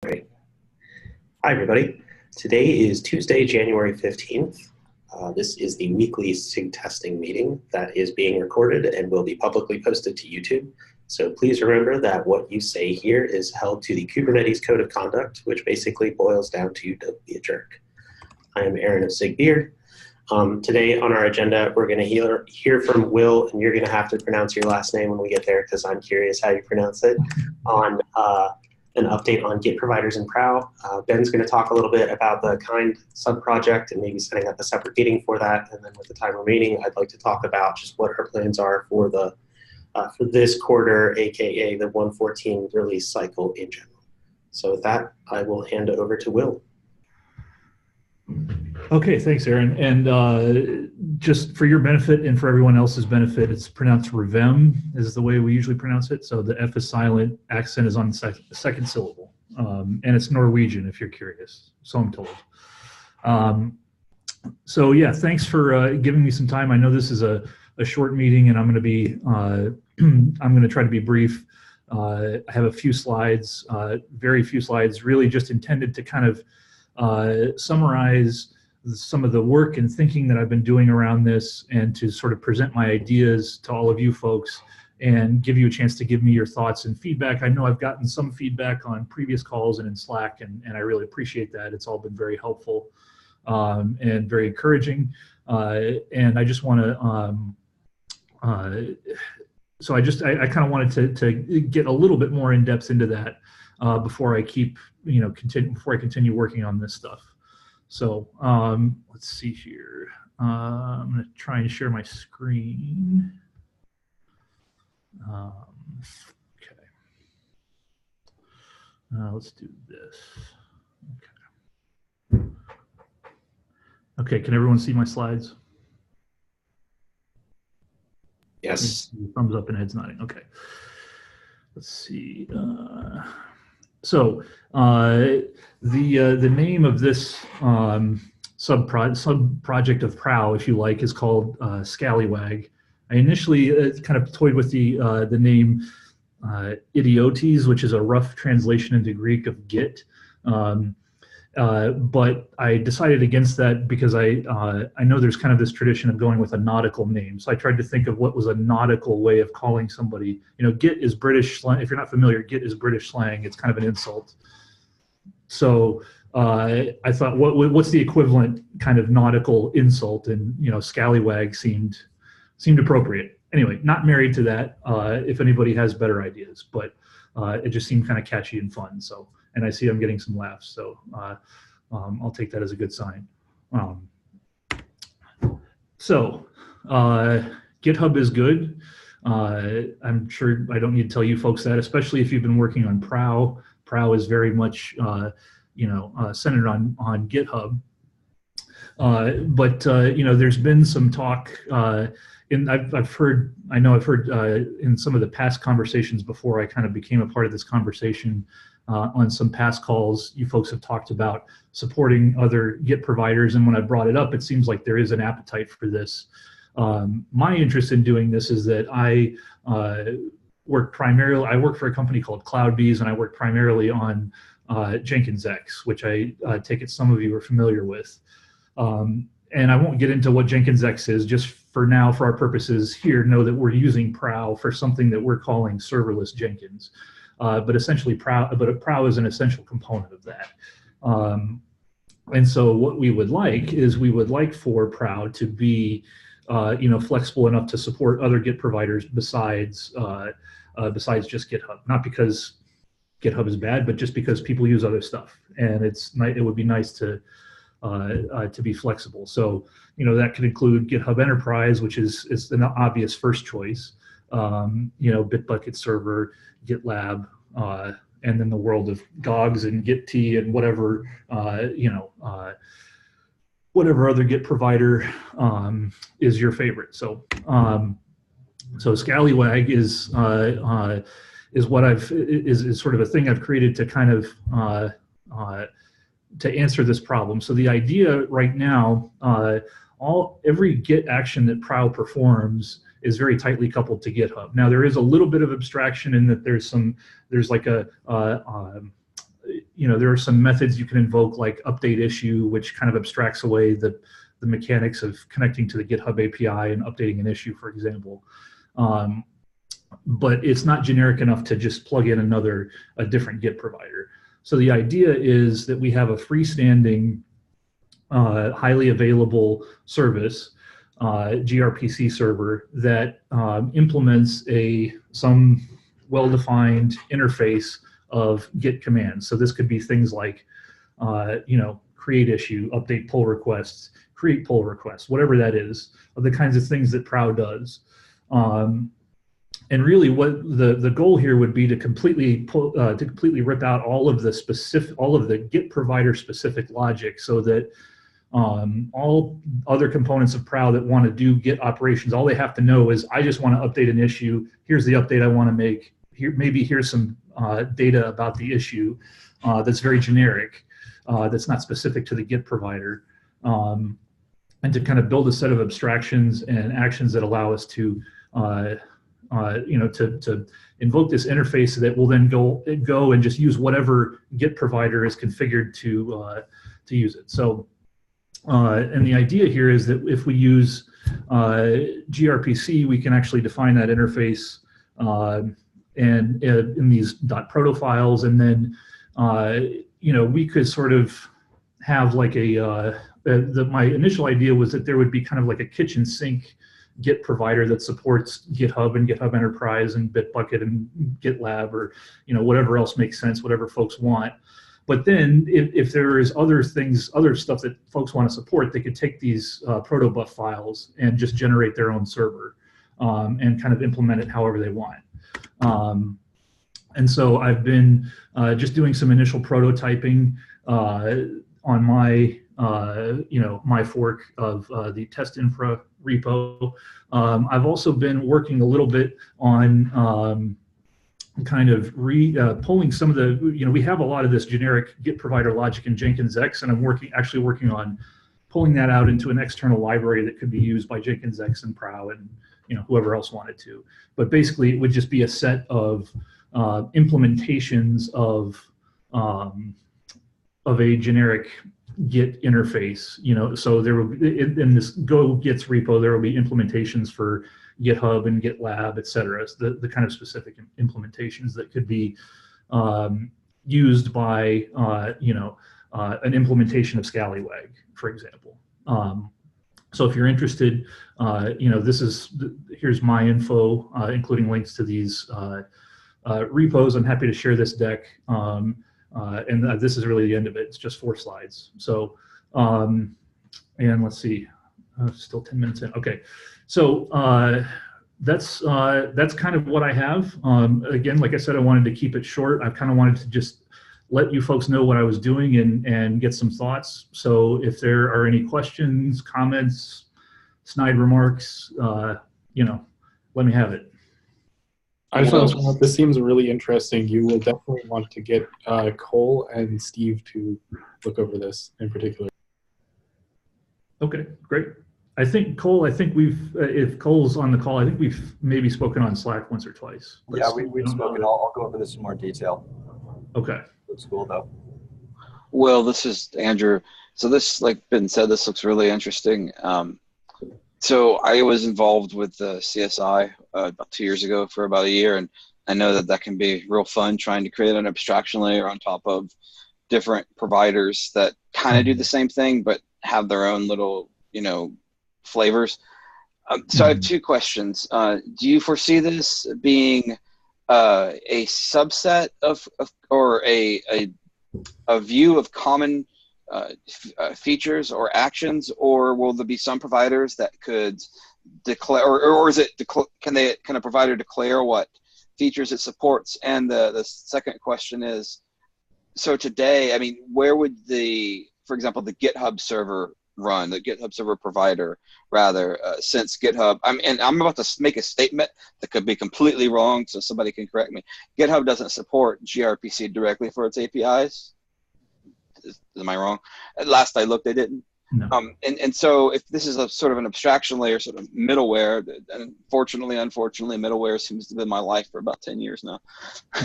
Great. Hi, everybody. Today is Tuesday, January 15th. This is the weekly SIG testing meeting that is being recorded and will be publicly posted to YouTube. So please remember that what you say here is held to the Kubernetes Code of Conduct, which basically boils down to don't be a jerk. I am Aaron of SIG Beer. Today on our agenda, we're going to hear from Will, and you're going to have to pronounce your last name when we get there because I'm curious how you pronounce it, on an update on Git providers in Prow. Ben's going to talk a little bit about the Kind sub-project and maybe setting up a separate meeting for that. And then with the time remaining, I'd like to talk about just what our plans are for the for this quarter, aka the 1.14 release cycle in general. So with that, I will hand it over to Will. Okay, thanks, Aaron. And just for your benefit and for everyone else's benefit, it's pronounced Revem is the way we usually pronounce it. So the F is silent, accent is on the second syllable. And it's Norwegian if you're curious, so I'm told. So yeah, thanks for giving me some time. I know this is a short meeting and I'm going to be, I'm going to try to be brief. I have a few slides, very few slides, really just intended to kind of summarize some of the work and thinking that I've been doing around this and to sort of present my ideas to all of you folks and give you a chance to give me your thoughts and feedback. I know I've gotten some feedback on previous calls and in Slack, and I really appreciate that. It's all been very helpful and very encouraging. And I just want to, so I kind of wanted to get a little bit more in depth into that before I continue working on this stuff. So let's see here. I'm going to try and share my screen. Okay. Let's do this. Okay. Okay, can everyone see my slides? Yes. Thumbs up and heads nodding. Okay. Let's see. So the name of this sub-project of Prow, if you like, is called Scallywag. I initially kind of toyed with the name Idiotes, which is a rough translation into Greek of Git. But I decided against that because I know there's kind of this tradition of going with a nautical name. So I tried to think of what was a nautical way of calling somebody. You know, Git is British slang. If you're not familiar, Git is British slang. It's kind of an insult. So I thought, what's the equivalent kind of nautical insult? And scallywag seemed appropriate. Anyway, not married to that. If anybody has better ideas, but it just seemed kind of catchy and fun. So. And I see I'm getting some laughs, so I'll take that as a good sign. GitHub is good. I'm sure I don't need to tell you folks that, especially if you've been working on Prow. Prow is very much, centered on GitHub. But there's been some talk. I've heard in some of the past conversations before I kind of became a part of this conversation. On some past calls, you folks have talked about supporting other Git providers, and when I brought it up, it seems like there is an appetite for this. My interest in doing this is that I work for a company called CloudBees, and I work primarily on Jenkins X, which I take it some of you are familiar with. And I won't get into what Jenkins X is, just for now, for our purposes here, know that we're using Prow for something that we're calling serverless Jenkins. But essentially Prow is an essential component of that. And so what we would like is for Prow to be, flexible enough to support other Git providers besides just GitHub. Not because GitHub is bad, but just because people use other stuff, and it would be nice to be flexible. So that could include GitHub Enterprise, which is an obvious first choice. Bitbucket server, GitLab, and then the world of Gogs and Git and whatever, whatever other Git provider is your favorite. So, Scallywag is what is sort of a thing I've created to kind of to answer this problem. So the idea right now, every Git action that Prow performs is very tightly coupled to GitHub. Now there is a little bit of abstraction in that there's like a there are some methods you can invoke, like update issue, which kind of abstracts away the mechanics of connecting to the GitHub API and updating an issue, for example. But it's not generic enough to just plug in a different Git provider. So the idea is that we have a freestanding, highly available service, gRPC server, that implements some well-defined interface of Git commands. So this could be things like, create issue, update pull requests, create pull requests, whatever that is, are the kinds of things that Prow does. And really, what the goal here would be to completely rip out all of the Git provider specific logic, so that all other components of Prow that want to do Git operations, all they have to know is, I just want to update an issue. Here's the update I want to make. Here's some data about the issue that's very generic, that's not specific to the Git provider, and to kind of build a set of abstractions and actions that allow us to to invoke this interface that will then go and just use whatever Git provider is configured to use it. So, and the idea here is that if we use gRPC, we can actually define that interface and in these .proto files, and then we could sort of have like my initial idea was that there would be kind of like a kitchen sink Git provider that supports GitHub and GitHub Enterprise and Bitbucket and GitLab, or whatever else makes sense, whatever folks want. But then if there is other stuff that folks want to support, they could take these protobuf files and just generate their own server and kind of implement it however they want. And so I've been just doing some initial prototyping on my my fork of the test infra repo. I've also been working a little bit on kind of pulling some of the, we have a lot of this generic Git provider logic in Jenkins X, and I'm actually working on pulling that out into an external library that could be used by Jenkins X and Prow and whoever else wanted to. But basically, it would just be a set of implementations of a generic Git interface. So there will be, in this Go Gits repo, there will be implementations for GitHub and GitLab, et cetera. So the kind of specific implementations that could be used by an implementation of Scallywag, for example. So if you're interested, here's my info, including links to these repos. I'm happy to share this deck. And this is really the end of it. It's just 4 slides. So, and let's see, still 10 minutes in. Okay, so that's kind of what I have. Again, like I said, I wanted to keep it short. I kind of wanted to just let you folks know what I was doing and get some thoughts. So if there are any questions, comments, snide remarks, let me have it. I just want to say, this seems really interesting. You will definitely want to get Cole and Steve to look over this in particular. Okay, great. I think Cole, if Cole's on the call, I think we've maybe spoken on Slack once or twice. Yeah, we've spoken. I'll go over this in more detail. Okay. It's cool though. Well, this is Andrew. So this, like Ben said, this looks really interesting. So I was involved with the CSI about 2 years ago for about a year, and I know that can be real fun trying to create an abstraction layer on top of different providers that kind of do the same thing but have their own little, flavors. So I have 2 questions. Do you foresee this being a subset of or a view of common features or actions, or will there be some providers that could declare, or is it can a provider declare what features it supports? And the second question is, so today, I mean, where would for example, the GitHub server run, the GitHub server provider, rather, since GitHub, and I'm about to make a statement that could be completely wrong, so somebody can correct me. GitHub doesn't support gRPC directly for its APIs. Am I wrong? At last I looked, they didn't. No. And so if this is a sort of an abstraction layer, sort of middleware, and unfortunately, middleware seems to be my life for about 10 years now.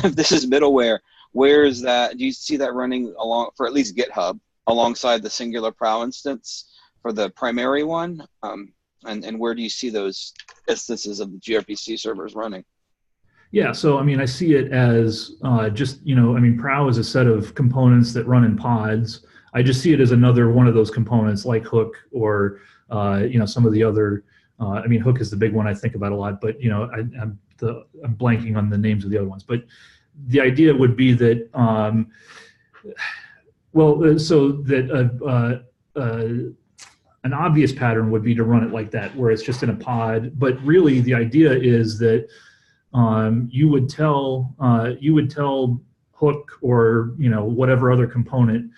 If this is middleware, where is that? Do you see that running along for at least GitHub alongside the singular prow instance for the primary one? And where do you see those instances of the gRPC servers running? Yeah, so I mean, I see it as just, I mean, Prow is a set of components that run in pods. I just see it as another one of those components like Hook or, some of the other, I mean, Hook is the big one I think about a lot, but, I'm blanking on the names of the other ones. But the idea would be that, so that an obvious pattern would be to run it like that, where it's just in a pod. But really, the idea is that you would tell Hook or whatever other component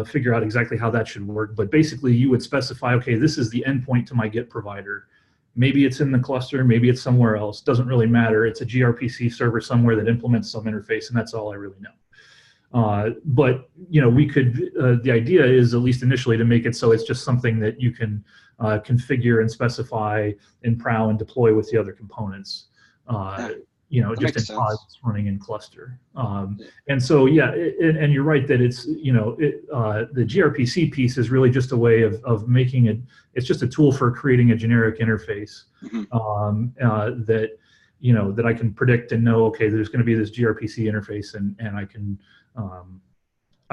figure out exactly how that should work. But basically, you would specify, okay, this is the endpoint to my Git provider. Maybe it's in the cluster, maybe it's somewhere else. Doesn't really matter. It's a gRPC server somewhere that implements some interface, and that's all I really know. But we could. The idea is, at least initially, to make it so it's just something that you can configure and specify in Prow and deploy with the other components. Just in pods running in cluster. And so, yeah, and you're right that it's, the gRPC piece is really just a way of making it, it's just a tool for creating a generic interface that I can predict and know, okay, there's going to be this gRPC interface and I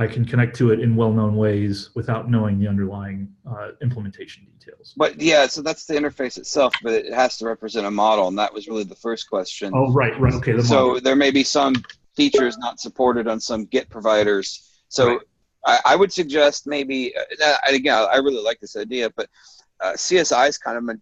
can connect to it in well-known ways without knowing the underlying implementation details. But yeah, so that's the interface itself, but it has to represent a model, and that was really the first question. Oh, right, okay. So there may be some features not supported on some Git providers. So right. I would suggest maybe, again, I really like this idea, but CSI is kind of,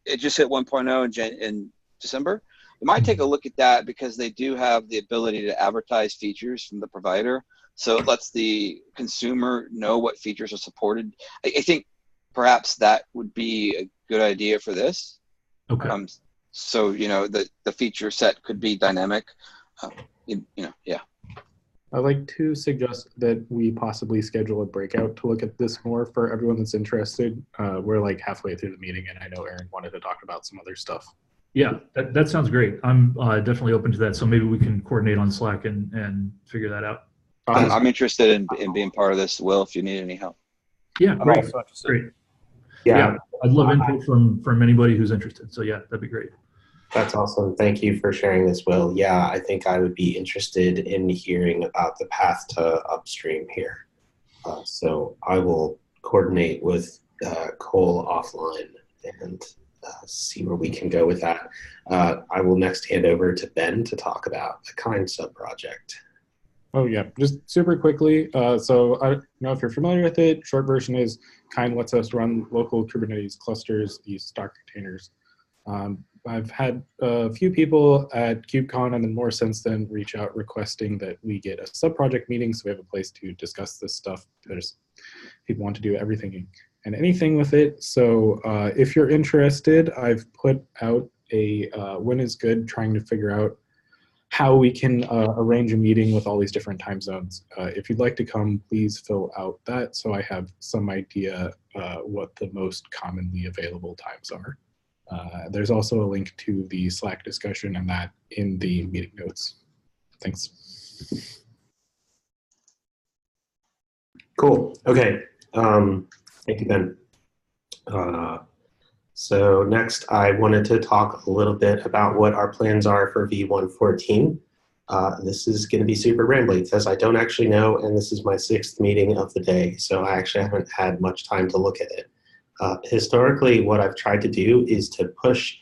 it just hit 1.0 in December. You might take a look at that because they do have the ability to advertise features from the provider. So it lets the consumer know what features are supported. I think perhaps that would be a good idea for this. Okay. So, the feature set could be dynamic. Yeah. I'd like to suggest that we possibly schedule a breakout to look at this more for everyone that's interested. We're like halfway through the meeting, and I know Aaron wanted to talk about some other stuff. Yeah, that sounds great. I'm definitely open to that. So maybe we can coordinate on Slack and figure that out. I'm interested in being part of this, Will, if you need any help. Yeah, great. Great. Yeah, I'd love input from anybody who's interested. So yeah, that'd be great. That's awesome. Thank you for sharing this, Will. Yeah, I think I would be interested in hearing about the path to upstream here. So I will coordinate with Cole offline and see where we can go with that. I will next hand over to Ben to talk about the Kind sub-project. Oh yeah, just super quickly. So I don't know if you're familiar with it. Short version is Kind lets us run local Kubernetes clusters, these Docker containers. I've had a few people at KubeCon and then more since then reach out requesting that we get a sub-project meeting so we have a place to discuss this stuff. There's people want to do everything and anything with it. So if you're interested, I've put out a when is good, trying to figure out how we can arrange a meeting with all these different time zones. If you'd like to come, please fill out that so I have some idea what the most commonly available times are. There's also a link to the Slack discussion and that in the meeting notes. Thanks. Cool. Okay. Thank you, Ben. So next, I wanted to talk a little bit about what our plans are for V114. This is going to be super rambly. It says I don't actually know, and this is my 6th meeting of the day, so I actually haven't had much time to look at it. Historically, what I've tried to do is to push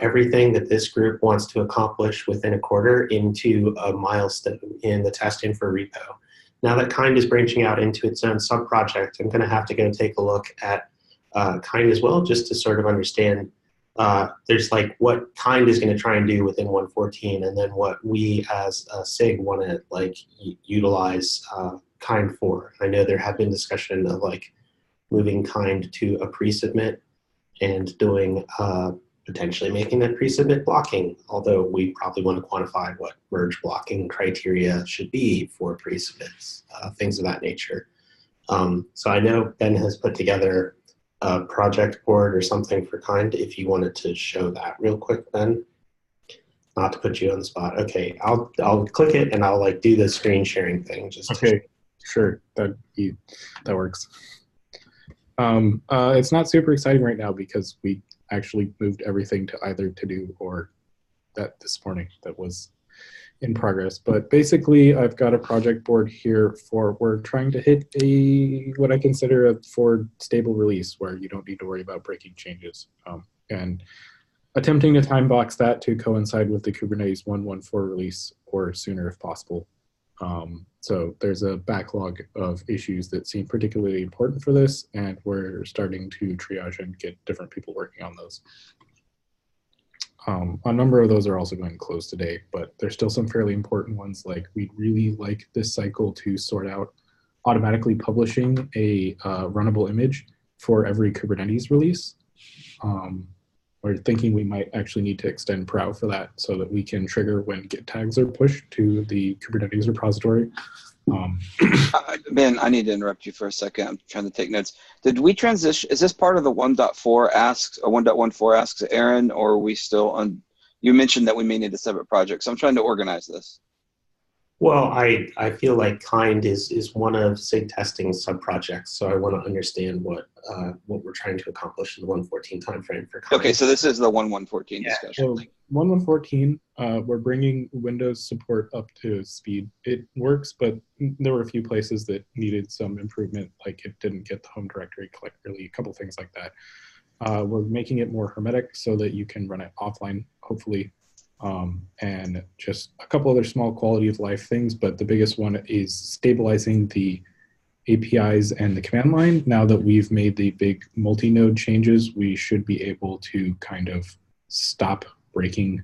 everything that this group wants to accomplish within a quarter into a milestone in the test info repo. Now that Kind is branching out into its own sub-project, I'm going to have to go take a look at Kind as well, just to sort of understand there's like what Kind is going to try and do within 114, and then what we as SIG want to like utilize Kind for. I know there have been discussion of like moving Kind to a pre-submit and doing potentially making that pre-submit blocking, although we probably want to quantify what merge blocking criteria should be for pre-submits, things of that nature. So I know Ben has put together a project board or something for Kind, if you wanted to show that real quick, Ben. Not to put you on the spot. Okay, I'll click it and I'll like do the screen sharing thing. Just Okay, sure, that works. It's not super exciting right now because we actually moved everything to either to do or that this morning that was in progress. But basically, I've got a project board here for we're trying to hit what I consider a forward stable release where you don't need to worry about breaking changes, and attempting to time box that to coincide with the Kubernetes 1.1.4 release or sooner if possible. So there's a backlog of issues that seem particularly important for this, and we're starting to triage and get different people working on those. A number of those are also going to close today, but there's still some fairly important ones. Like we'd really like this cycle to sort out automatically publishing a runnable image for every Kubernetes release. We're thinking we might actually need to extend PROW for that so that we can trigger when Git tags are pushed to the Kubernetes repository. Ben, I need to interrupt you for a second. I'm trying to take notes. Did we transition? Is this part of the 1.4 asks or 1.14 asks Aaron, or are we still on? You mentioned that we may need a separate project, so I'm trying to organize this. Well, I feel like kind is one of SIG testing's sub-projects, so I want to understand what we're trying to accomplish in the 1.14 timeframe for kind. Okay, so this is the 1.1.14 discussion. So 1.1.14, we're bringing Windows support up to speed. It works, but there were a few places that needed some improvement, like it didn't get the home directory clearly, a couple things like that. We're making it more hermetic so that you can run it offline, hopefully. And just a couple other small quality of life things, but the biggest one is stabilizing the APIs and the command line. Now that we've made the big multi-node changes, we should be able to kind of stop breaking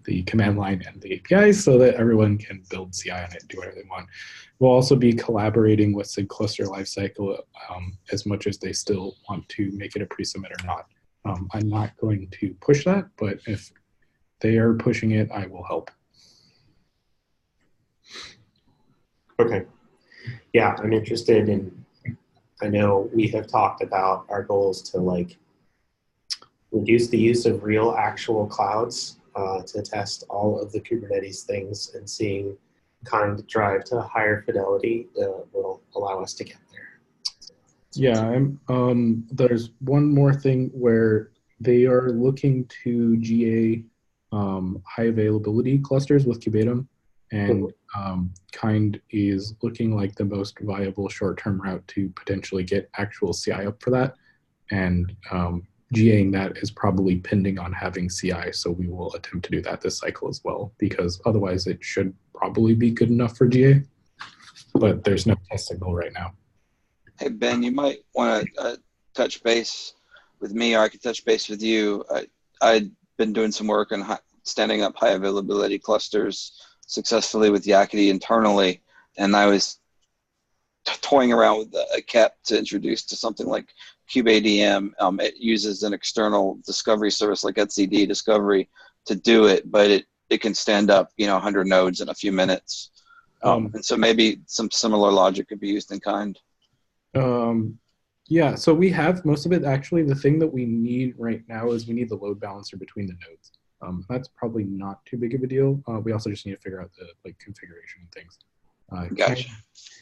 the command line and the APIs so that everyone can build CI on it and do whatever they want. We'll also be collaborating with SIG cluster lifecycle as much as they still want to make it a pre-submit or not. I'm not going to push that, but if they are pushing it, I will help. Okay. Yeah, I'm interested in, I know we have talked about our goals to like reduce the use of real actual clouds to test all of the Kubernetes things, and seeing kind drive to higher fidelity will allow us to get there. Yeah, there's one more thing where they are looking to GA high availability clusters with Kubernetes, and kind is looking like the most viable short-term route to potentially get actual CI up for that, and GAing that is probably pending on having CI, so we will attempt to do that this cycle as well, because otherwise it should probably be good enough for GA, but there's no test signal right now. Hey, Ben, you might want to touch base with me, or I could touch base with you. I'd been doing some work on standing up high availability clusters successfully with Yakety internally, and I was toying around with a KEP to introduce to something like KubeADM. It uses an external discovery service like etcd discovery to do it, but it can stand up 100 nodes in a few minutes. And so maybe some similar logic could be used in kind. Yeah, so we have most of it. Actually, the thing that we need right now is we need the load balancer between the nodes. That's probably not too big of a deal. We also just need to figure out the configuration and things. Gotcha.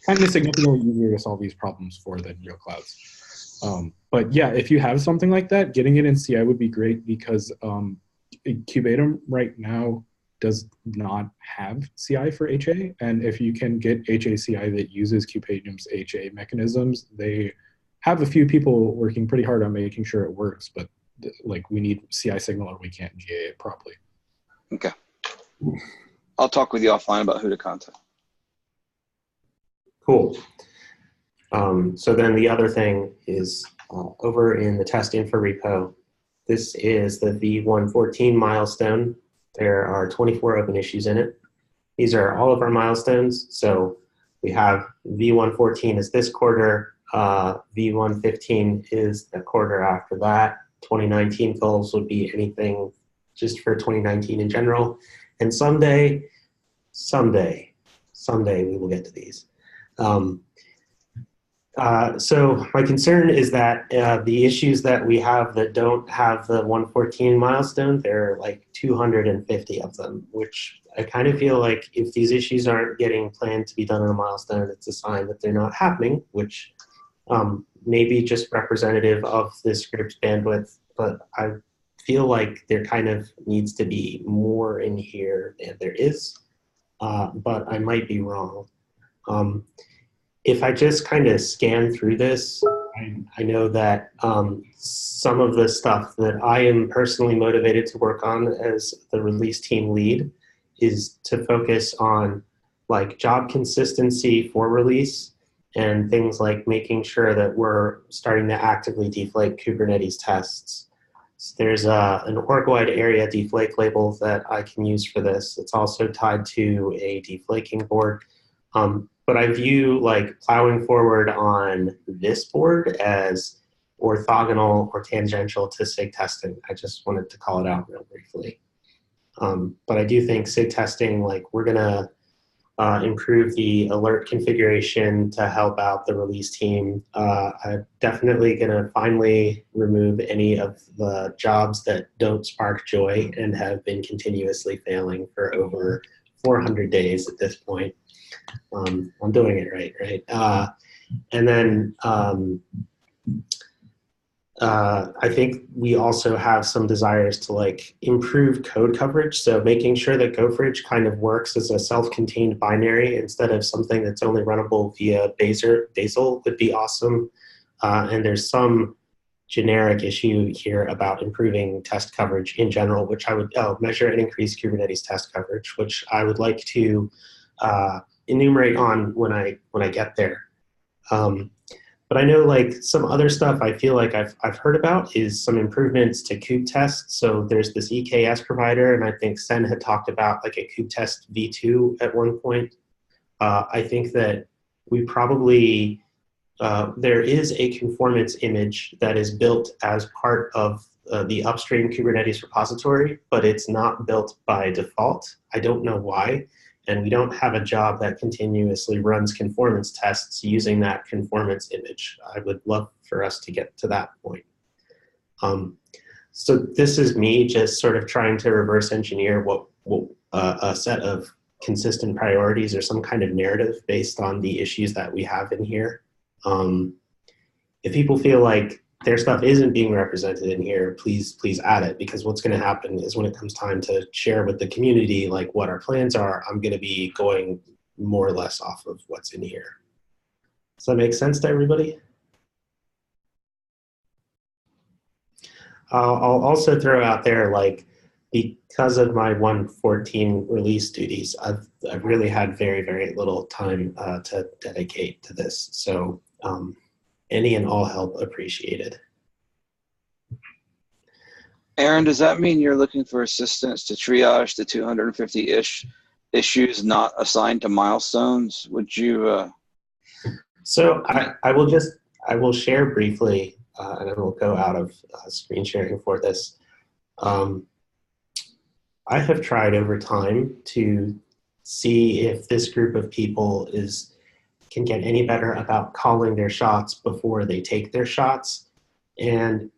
Kind of significantly easier to solve these problems for than real clouds. But yeah, if you have something like that, getting it in CI would be great, because Kubernetes right now does not have CI for HA, and if you can get HA CI that uses Kubernetes HA mechanisms, they have a few people working pretty hard on making sure it works, but like we need CI signal or we can't GA it properly. Okay. I'll talk with you offline about who to contact. Cool. So then the other thing is over in the test info repo, this is the V114 milestone. There are 24 open issues in it. These are all of our milestones. So we have V114 is this quarter, V115 is the quarter after that. 2019 goals would be anything just for 2019 in general. And someday we will get to these. So my concern is that the issues that we have that don't have the 114 milestone, there are like 250 of them, which I kind of feel like if these issues aren't getting planned to be done on a milestone, it's a sign that they're not happening, which may be just representative of this group's bandwidth, but I feel like there kind of needs to be more in here than there is, but I might be wrong. If I just kind of scan through this, I know that some of the stuff that I am personally motivated to work on as the release team lead is to focus on like job consistency for release and things like making sure that we're starting to actively deflake Kubernetes tests. So there's an org-wide area deflake label that I can use for this. It's also tied to a deflaking board. But I view like plowing forward on this board as orthogonal or tangential to SIG testing. I just wanted to call it out real briefly. But I do think SIG testing, like we're gonna improve the alert configuration to help out the release team. I'm definitely gonna finally remove any of the jobs that don't spark joy and have been continuously failing for over 400 days at this point. I'm doing it right? And then I think we also have some desires to like improve code coverage. So making sure that Gopherage kind of works as a self-contained binary instead of something that's only runnable via Bazel would be awesome. And there's some generic issue here about improving test coverage in general, which I would measure and increase Kubernetes test coverage, which I would like to enumerate on when I get there. But I know like some other stuff I feel like I've heard about is some improvements to kube tests. So there's this EKS provider, and I think Sen had talked about like a kube test v2 at one point. I think that we probably, there is a conformance image that is built as part of the upstream Kubernetes repository, but it's not built by default. I don't know why. And we don't have a job that continuously runs conformance tests using that conformance image. I would love for us to get to that point. So this is me just sort of trying to reverse engineer what a set of consistent priorities or some kind of narrative based on the issues that we have in here. If people feel like their stuff isn't being represented in here, please add it, because what's going to happen is when it comes time to share with the community like what our plans are, I'm going to be going more or less off of what's in here. Does that make sense to everybody? I'll also throw out there, like, because of my 114 release duties, I've really had very, very little time to dedicate to this. So any and all help appreciated. Aaron, does that mean you're looking for assistance to triage the 250-ish issues not assigned to milestones? Would you? So I will share briefly, and I will go out of screen sharing for this. I have tried over time to see if this group of people can get any better about calling their shots before they take their shots. And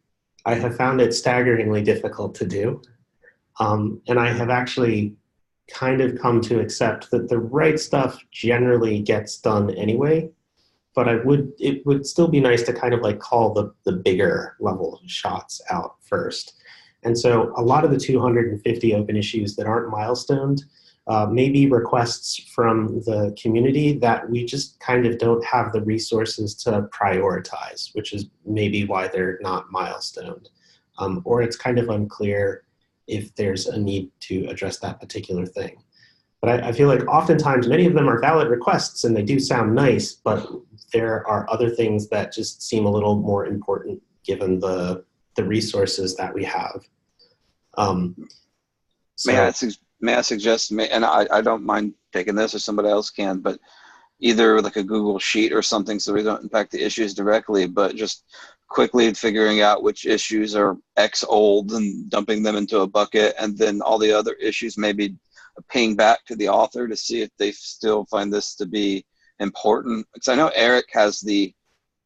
I have found it staggeringly difficult to do. And I have actually kind of come to accept that the right stuff generally gets done anyway, but it would still be nice to kind of like call the bigger level shots out first. And so a lot of the 250 open issues that aren't milestoned maybe requests from the community that we just kind of don't have the resources to prioritize, which is maybe why they're not milestoned. Or it's kind of unclear if there's a need to address that particular thing. But I feel like oftentimes many of them are valid requests and they do sound nice, but there are other things that just seem a little more important given the resources that we have. May I suggest, and I don't mind taking this or somebody else can, but either like a Google Sheet or something so we don't impact the issues directly, but just quickly figuring out which issues are X old and dumping them into a bucket, and then all the other issues maybe a ping back to the author to see if they still find this to be important. Because I know Eric has the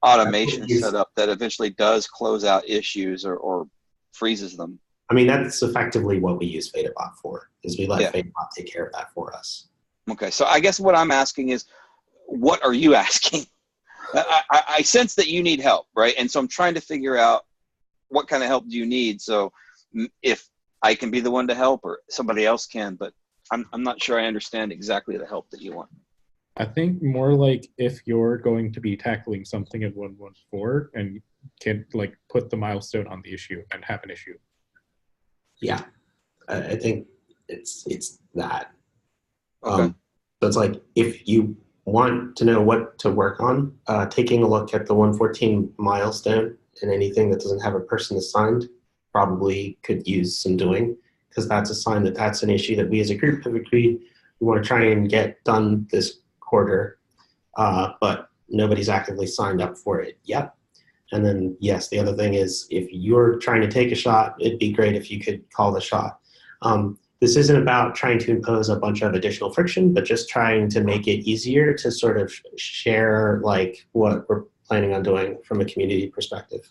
automation set up that eventually does close out issues or freezes them. I mean, that's effectively what we use FetaBot for, is we let Yeah. FetaBot take care of that for us. Okay, so I guess what I'm asking is, what are you asking? I sense that you need help, right? And so I'm trying to figure out what kind of help do you need. So if I can be the one to help or somebody else can, but I'm not sure I understand exactly the help that you want. I think more like if you're going to be tackling something in 114 and can like put the milestone on the issue and have an issue. Yeah, I think it's that. Okay. So it's like, if you want to know what to work on, taking a look at the 114 milestone and anything that doesn't have a person assigned probably could use some doing, because that's a sign that that's an issue that we as a group have agreed we want to try and get done this quarter, but nobody's actively signed up for it yet. And then, yes, the other thing is, if you're trying to take a shot, it'd be great if you could call the shot. This isn't about trying to impose a bunch of additional friction, but just trying to make it easier to sort of share like what we're planning on doing from a community perspective.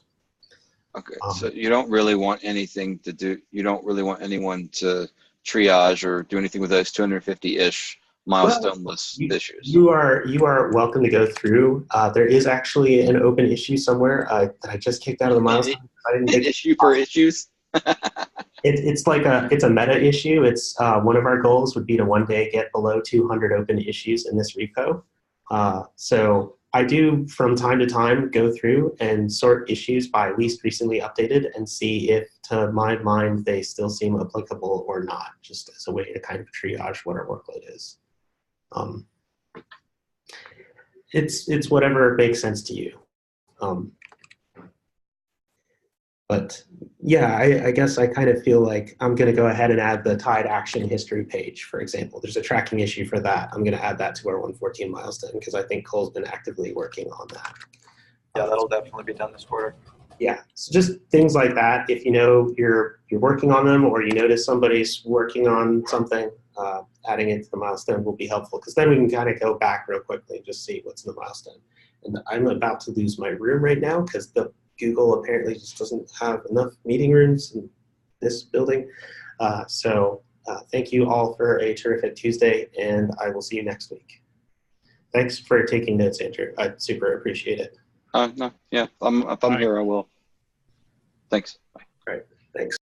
Okay, so you don't really want anything to do, you don't really want anyone to triage or do anything with those 250-ish milestone-less issues. You are welcome to go through. There is actually an open issue somewhere that I just kicked out of the milestone. I didn't think issue for issues? It's like it's a meta issue. It's one of our goals would be to one day get below 200 open issues in this repo. So I do from time to time go through and sort issues by least recently updated and see if, to my mind, they still seem applicable or not, just as a way to kind of triage what our workload is. It's whatever makes sense to you. But yeah, I guess I kind of feel like I'm going to go ahead and add the tied action history page, for example. There's a tracking issue for that. I'm going to add that to our 114 milestone because I think Cole's been actively working on that. Yeah, that'll definitely be done this quarter. Yeah, so just things like that. If you know you're working on them, or you notice somebody's working on something, adding it to the milestone will be helpful, because then we can kind of go back real quickly and just see what's in the milestone. And I'm about to lose my room right now because the Google apparently just doesn't have enough meeting rooms in this building. So thank you all for a terrific Tuesday, and I will see you next week. Thanks for taking notes, Andrew. I super appreciate it. No, yeah, if I'm here, I will. Thanks. Bye. All right, thanks.